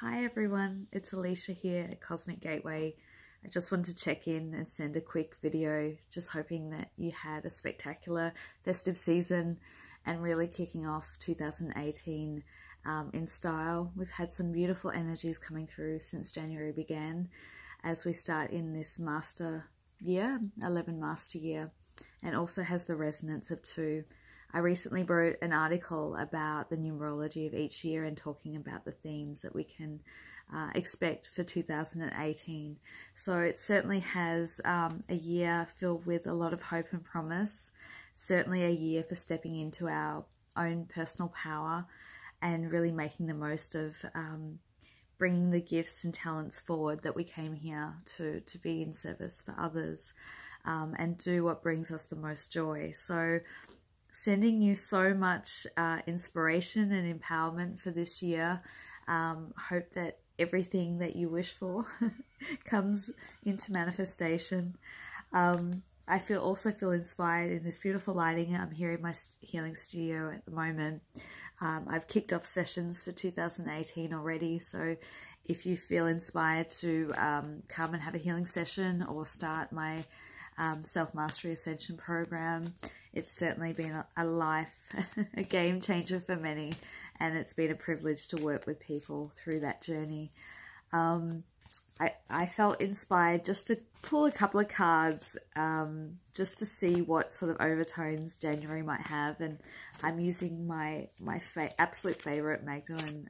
Hi everyone, it's Alicia here at Cosmic Gateway. I just wanted to check in and send a quick video, just hoping that you had a spectacular festive season and really kicking off 2018 in style. We've had some beautiful energies coming through since January began as we start in this master year, 11 master year, and also has the resonance of 2. I recently wrote an article about the numerology of each year and talking about the themes that we can expect for 2018. So it certainly has a year filled with a lot of hope and promise, certainly a year for stepping into our own personal power and really making the most of bringing the gifts and talents forward that we came here to be in service for others and do what brings us the most joy. So sending you so much inspiration and empowerment for this year. Hope that everything that you wish for comes into manifestation. I also feel inspired in this beautiful lighting. I'm here in my healing studio at the moment. I've kicked off sessions for 2018 already, so if you feel inspired to come and have a healing session or start my Self-Mastery Ascension program, it's certainly been a game changer for many, and it's been a privilege to work with people through that journey. I felt inspired just to pull a couple of cards just to see what sort of overtones January might have, and I'm using my absolute favorite Magdalene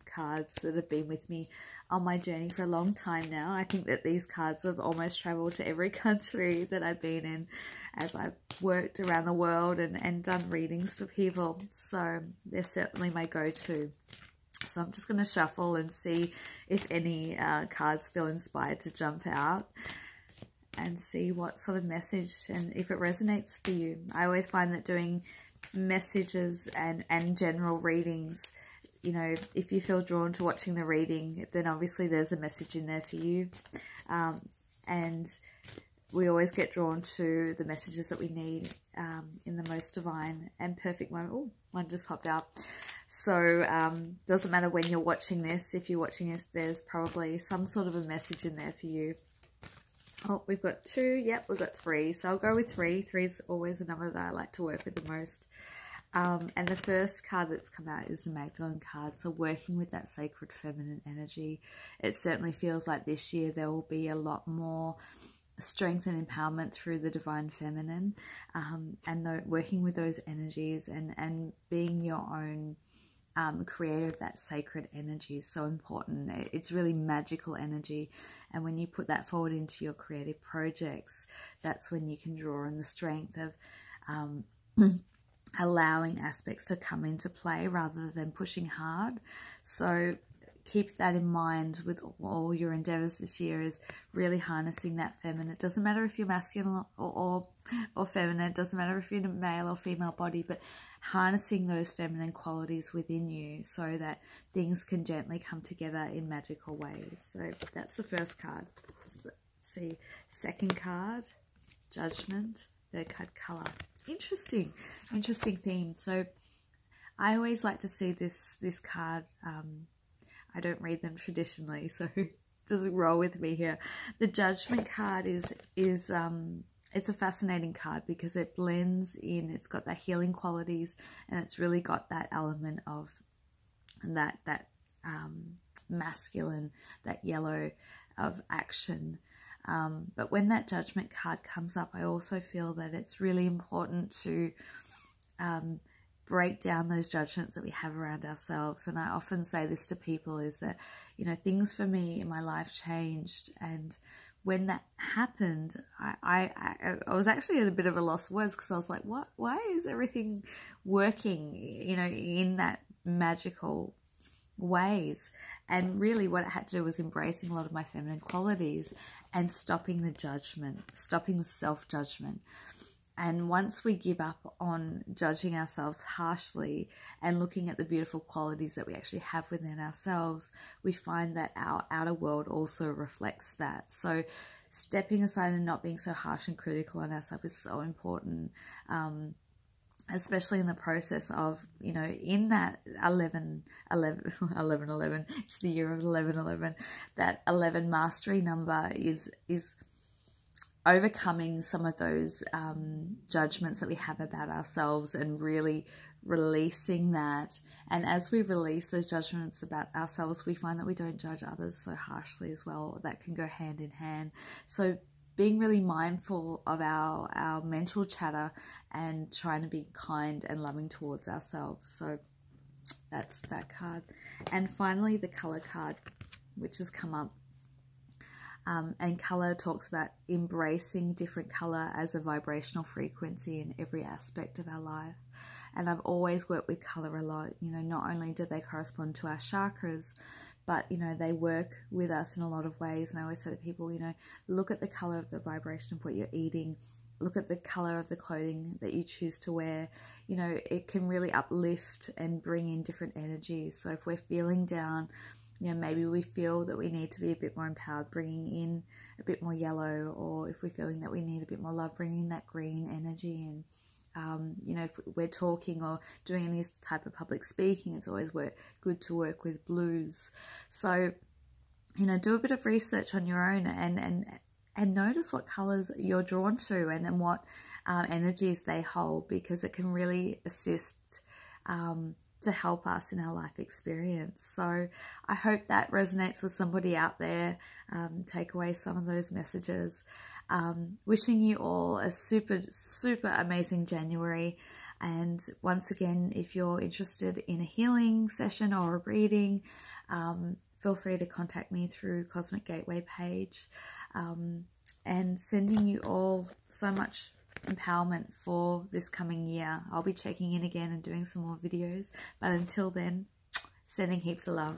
cards that have been with me on my journey for a long time now. I think that these cards have almost traveled to every country that I've been in as I've worked around the world and done readings for people, so they're certainly my go-to. So I'm just going to shuffle and see if any cards feel inspired to jump out and see what sort of message and if it resonates for you. I always find that doing messages and general readings, you know, if you feel drawn to watching the reading, then obviously there's a message in there for you. And we always get drawn to the messages that we need in the most divine and perfect moment. Oh, one just popped up. So doesn't matter when you're watching this. If you're watching this, there's probably some sort of a message in there for you. Oh, we've got 2. Yep, we've got 3. So I'll go with 3. 3 is always a number that I like to work with the most. And the first card that's come out is the Magdalene card. So working with that sacred feminine energy. It certainly feels like this year there will be a lot more strength and empowerment through the divine feminine, and working with those energies and being your own creator of that sacred energy is so important. It's really magical energy, and when you put that forward into your creative projects, that's when you can draw on the strength of allowing aspects to come into play rather than pushing hard. So keep that in mind with all your endeavors this year, is really harnessing that feminine. It doesn't matter if you're masculine or feminine. It doesn't matter if you're in a male or female body, but harnessing those feminine qualities within you so that things can gently come together in magical ways. So that's the first card. Let's see. Second card, Judgment. Third card, Color. Interesting theme. So I always like to see this card. I don't read them traditionally, so just roll with me here. The Judgment card is it's a fascinating card because it blends in. It's got that healing qualities, and it's really got that element of that masculine, that yellow of action. But when that Judgment card comes up, I also feel that it's really important to break down those judgments that we have around ourselves. And I often say this to people, is that, you know, things for me in my life changed, and when that happened, I was actually at a bit of a loss of words, because I was like, why is everything working, you know, in that magical ways? And really what it had to do was embracing a lot of my feminine qualities and stopping the judgment, stopping the self-judgment. And once we give up on judging ourselves harshly and looking at the beautiful qualities that we actually have within ourselves, we find that our outer world also reflects that. So stepping aside and not being so harsh and critical on ourselves is so important. especially in the process of, you know, in that 11, it's the year of 11, that 11 mastery number is overcoming some of those judgments that we have about ourselves and really releasing that. And as we release those judgments about ourselves, we find that we don't judge others so harshly as well. That can go hand in hand. So being really mindful of our mental chatter and trying to be kind and loving towards ourselves. So that's that card. And finally, the color card, which has come up. And color talks about embracing different color as a vibrational frequency in every aspect of our life. And I've always worked with color a lot. You know, not only do they correspond to our chakras, but, you know, they work with us in a lot of ways. And I always say to people, you know, look at the color of the vibration of what you're eating. Look at the color of the clothing that you choose to wear. You know, it can really uplift and bring in different energies. So if we're feeling down, you know, maybe we feel that we need to be a bit more empowered, bringing in a bit more yellow, or if we're feeling that we need a bit more love, bringing in that green energy. And, you know, if we're talking or doing any type of public speaking, it's always good to work with blues. So, you know, do a bit of research on your own and notice what colors you're drawn to and what energies they hold, because it can really assist to help us in our life experience. So I hope that resonates with somebody out there. Take away some of those messages. Wishing you all a super, super amazing January. And once again, if you're interested in a healing session or a reading, feel free to contact me through Cosmic Gateway page. And sending you all so much empowerment for this coming year. I'll be checking in again and doing some more videos, but until then, sending heaps of love.